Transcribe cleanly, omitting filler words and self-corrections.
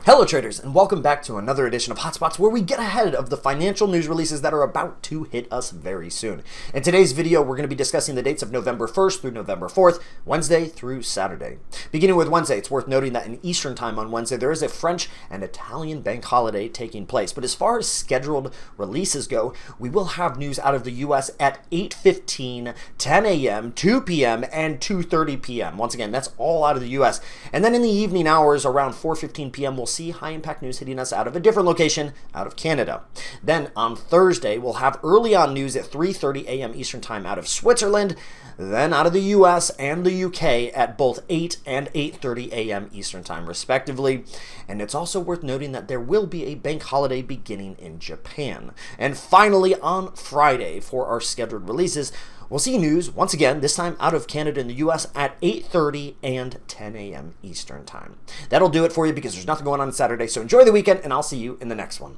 Hello traders, and welcome back to another edition of Hotspots, where we get ahead of the financial news releases that are about to hit us very soon. In today's video, we're going to be discussing the dates of November 1st through November 4th, Wednesday through Saturday. Beginning with Wednesday, it's worth noting that in Eastern time on Wednesday, there is a French and Italian bank holiday taking place. But as far as scheduled releases go, we will have news out of the US at 8:15, 10 a.m., 2 p.m., and 2:30 p.m. Once again, that's all out of the US. And then in the evening hours, around 4:15 p.m., we'll see high-impact news hitting us out of a different location, out of Canada. Then on Thursday, we'll have early on news at 3:30 a.m. Eastern Time out of Switzerland, then out of the US and the UK at both 8 and 8:30 a.m. Eastern Time, respectively. And it's also worth noting that there will be a bank holiday beginning in Japan. And finally, on Friday, for our scheduled releases, we'll see news, once again, this time out of Canada and the US at 8:30 and 10 a.m. Eastern Time. That'll do it for you because there's nothing going on Saturday, so enjoy the weekend, and I'll see you in the next one.